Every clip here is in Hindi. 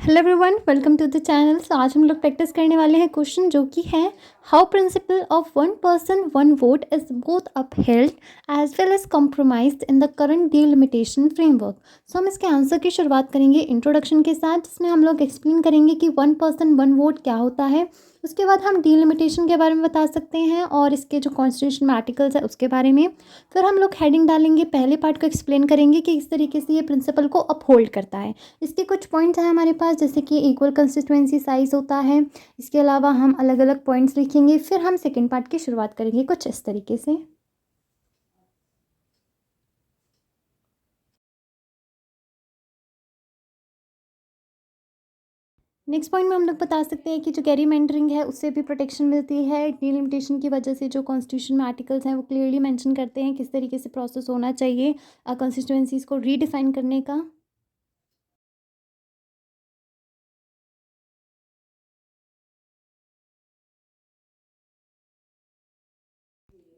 Hello everyone, welcome to the channel. So आज हम लोग प्रैक्टिस करने वाले हैं क्वेश्चन जो कि है how principle of one person one vote is both upheld as well as compromised in the current delimitation framework. So हम इसके आंसर की शुरुआत करेंगे इंट्रोडक्शन के साथ, जिसमें हम लोग एक्सप्लेन करेंगे कि वन पर्सन वन वोट क्या होता है। उसके बाद हम डिलिमिटेशन के बारे में बता सकते हैं और इसके जो कॉन्स्टिट्यूशन में आर्टिकल्स है उसके बारे में। फिर हम लोग हेडिंग डालेंगे, पहले पार्ट को एक्सप्लेन करेंगे कि किस तरीके से ये प्रिंसिपल को अपहोल्ड करता है। इसके कुछ पॉइंट्स हैं हमारे पास, जैसे कि इक्वल कंसिस्टेंसी साइज होता है। इसके अलावा हम अलग अलग पॉइंट्स लिखेंगे। फिर हम सेकंड पार्ट की शुरुआत करेंगे कुछ इस तरीके से। नेक्स्ट पॉइंट में हम लोग बता सकते हैं कि जो गेरीमेंडरिंग है उससे भी प्रोटेक्शन मिलती है डिलिमिटेशन की वजह से। जो कॉन्स्टिट्यूशन में आर्टिकल्स हैं वो क्लियरली मेंशन करते हैं किस तरीके से प्रोसेस होना चाहिए कंस्टिट्यूएंसीज को रीडिफाइन करने का।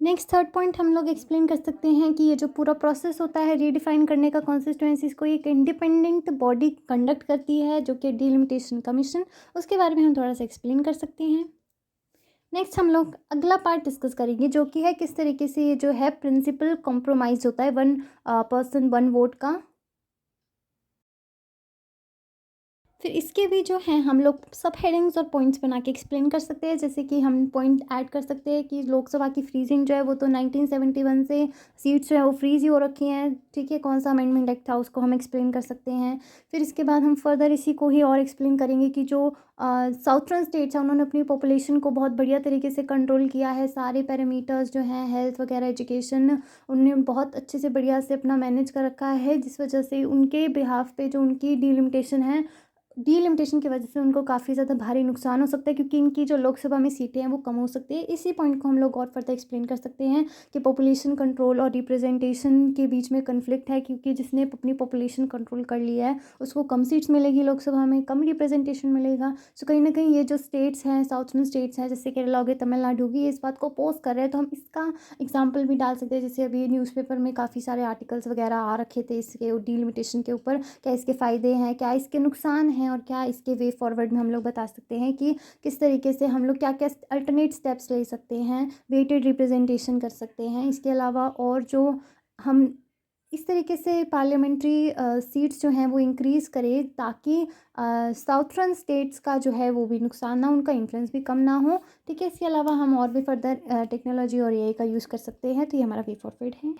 नेक्स्ट थर्ड पॉइंट हम लोग एक्सप्लेन कर सकते हैं कि ये जो पूरा प्रोसेस होता है रीडिफाइन करने का कॉन्स्टिट्यूएंसीज को, एक इंडिपेंडेंट बॉडी कंडक्ट करती है जो कि डिलिमिटेशन कमीशन। उसके बारे में हम थोड़ा सा एक्सप्लेन कर सकते हैं। नेक्स्ट हम लोग अगला पार्ट डिस्कस करेंगे जो कि है किस तरीके से ये जो है प्रिंसिपल कॉम्प्रोमाइज होता है वन पर्सन वन वोट का। फिर इसके भी जो हैं हम लोग सब हेडिंग्स और पॉइंट्स बना के एक्सप्लेन कर सकते हैं। जैसे कि हम पॉइंट ऐड कर सकते हैं कि लोकसभा की फ्रीजिंग जो है वो तो 1971 से सीट्स जो है वो फ्रीज ही हो रखी हैं। ठीक है, कौन सा अमेंडमेंट एक्ट था उसको हम एक्सप्लेन कर सकते हैं। फिर इसके बाद हम फर्दर इसी को ही और एक्सप्लेन करेंगे कि जो साउथर्न स्टेट्स हैं उन्होंने अपनी पॉपुलेशन को बहुत बढ़िया तरीके से कंट्रोल किया है। सारे पैरामीटर्स जो हैं हेल्थ वगैरह एजुकेशन, उनने बहुत अच्छे से बढ़िया से अपना मैनेज कर रखा है, जिस वजह से उनके बिहाफ पे जो उनकी डिलिमिटेशन है, डीलिमिटेशन की वजह से उनको काफ़ी ज़्यादा भारी नुकसान हो सकता है, क्योंकि इनकी जो लोकसभा में सीटें हैं वो कम हो सकती है। इसी पॉइंट को हम लोग और फर्दर एक्सप्लेन कर सकते हैं कि पॉपुलेशन कंट्रोल और रिप्रेजेंटेशन के बीच में कन्फ्लिक्ट है, क्योंकि जिसने अपनी पॉपुलेशन कंट्रोल कर लिया है उसको कम सीट्स मिलेगी लोकसभा में, कम रिप्रेजेंटेशन मिलेगा। सो कहीं ना कहीं ये जो स्टेट्स हैं, साउथर्न स्टेट्स हैं जैसे केरला हो गई, तमिलनाडु होगी, ये इस बात को अपोज कर रहे हैं। तो हम इसका एग्जाम्पल भी डाल सकते हैं। जैसे अभी न्यूज़पेपर में काफ़ी सारे आर्टिकल्स वगैरह आ रखे थे इसके डीलिमिटेशन के ऊपर, क्या इसके फ़ायदे हैं, क्या इसके नुकसान हैं और क्या इसके वे फॉरवर्ड में हम लोग बता सकते हैं कि किस तरीके से हम लोग क्या क्या अल्टरनेट स्टेप्स ले सकते हैं, वेटेड रिप्रेजेंटेशन कर सकते हैं। इसके अलावा और जो हम इस तरीके से पार्लियामेंट्री सीट्स जो हैं वो इंक्रीज़ करें, ताकि साउथर्न स्टेट्स का जो है वो भी नुकसान ना, उनका इन्फ्लुएंस भी कम ना हो। ठीक है, इसके अलावा हम और भी फर्दर टेक्नोलॉजी और एआई का यूज़ कर सकते हैं। तो ये हमारा वे फॉरवर्ड है।